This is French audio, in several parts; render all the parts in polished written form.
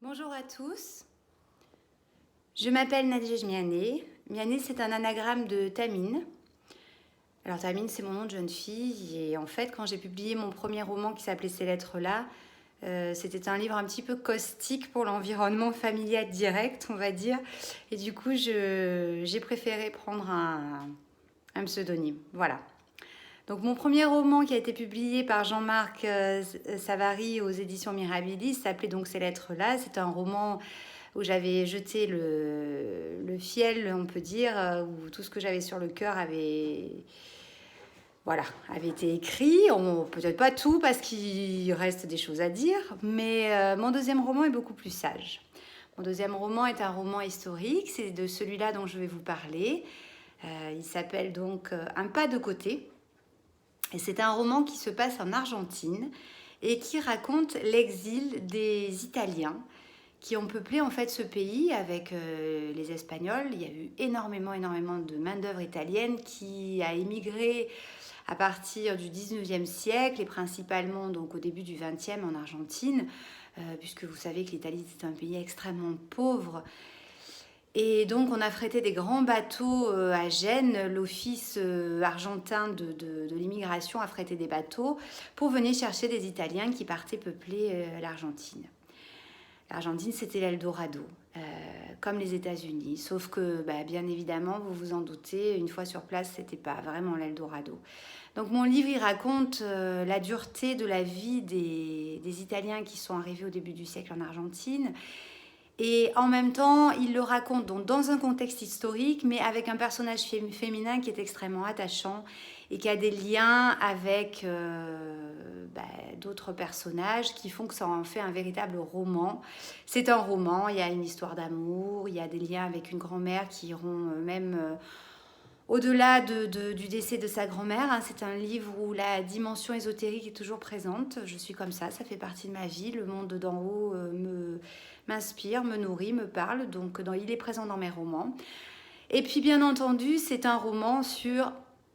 Bonjour à tous, je m'appelle Nadège Miané. Miané, c'est un anagramme de Tamine. Alors Tamine, c'est mon nom de jeune fille et en fait, quand j'ai publié mon premier roman qui s'appelait Ces lettres-là, c'était un livre un petit peu caustique pour l'environnement familial direct, on va dire. Et du coup, j'ai préféré prendre un pseudonyme. Voilà. Donc mon premier roman qui a été publié par Jean-Marc Savary aux éditions Mirabilis s'appelait donc Ces lettres-là. C'est un roman où j'avais jeté le fiel, on peut dire, où tout ce que j'avais sur le cœur avait été écrit. Peut-être pas tout parce qu'il reste des choses à dire, mais mon deuxième roman est beaucoup plus sage. Mon deuxième roman est un roman historique, c'est de celui-là dont je vais vous parler. Il s'appelle donc Un pas de côté. Et c'est un roman qui se passe en Argentine et qui raconte l'exil des Italiens qui ont peuplé en fait ce pays avec les Espagnols. Il y a eu énormément de main-d'œuvre italienne qui a émigré à partir du 19e siècle et principalement donc au début du 20e en Argentine, puisque vous savez que l'Italie est un pays extrêmement pauvre. Et donc on a frété des grands bateaux à Gênes. L'office argentin de l'immigration a frété des bateaux pour venir chercher des Italiens qui partaient peupler l'Argentine. L'Argentine, c'était l'Eldorado, comme les États-Unis. Sauf que, bien évidemment, vous vous en doutez, une fois sur place, c'était pas vraiment l'Eldorado. Donc mon livre, il raconte la dureté de la vie des Italiens qui sont arrivés au début du siècle en Argentine. Et en même temps, il le raconte donc dans un contexte historique, mais avec un personnage féminin qui est extrêmement attachant et qui a des liens avec d'autres personnages qui font que ça en fait un véritable roman. C'est un roman, il y a une histoire d'amour, il y a des liens avec une grand-mère qui iront même au-delà du décès de sa grand-mère. Hein. C'est un livre où la dimension ésotérique est toujours présente. Je suis comme ça fait partie de ma vie. Le monde d'en haut m'inspire, me nourrit, me parle. Donc il est présent dans mes romans. Et puis bien entendu, c'est un roman sur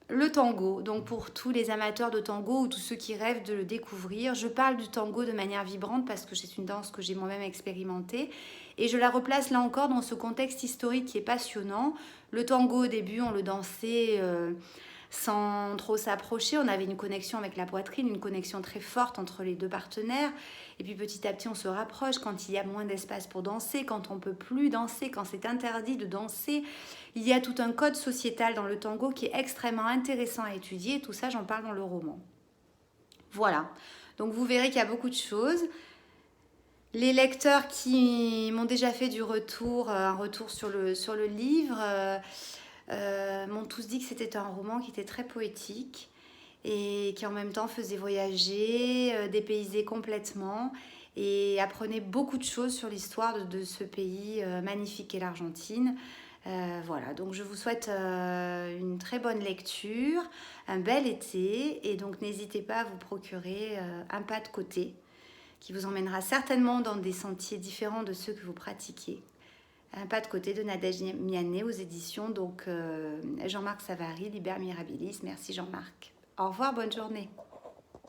le tango. Donc pour tous les amateurs de tango ou tous ceux qui rêvent de le découvrir, je parle du tango de manière vibrante parce que c'est une danse que j'ai moi-même expérimentée. Et je la replace là encore dans ce contexte historique qui est passionnant. Le tango au début, on le dansait sans trop s'approcher. On avait une connexion avec la poitrine, une connexion très forte entre les deux partenaires. Et puis petit à petit, on se rapproche quand il y a moins d'espace pour danser, quand on ne peut plus danser, quand c'est interdit de danser. Il y a tout un code sociétal dans le tango qui est extrêmement intéressant à étudier. Et tout ça, j'en parle dans le roman. Voilà. Donc vous verrez qu'il y a beaucoup de choses. Les lecteurs qui m'ont déjà fait un retour sur le livre, m'ont tous dit que c'était un roman qui était très poétique et qui en même temps faisait voyager, dépaysait complètement et apprenait beaucoup de choses sur l'histoire de ce pays magnifique qu'est l'Argentine. Voilà, donc je vous souhaite une très bonne lecture, un bel été et donc n'hésitez pas à vous procurer Un pas de côté qui vous emmènera certainement dans des sentiers différents de ceux que vous pratiquiez. Un pas de côté de Nadège Miané aux éditions Jean-Marc Savary, Liber Mirabilis. Merci Jean-Marc. Au revoir, bonne journée.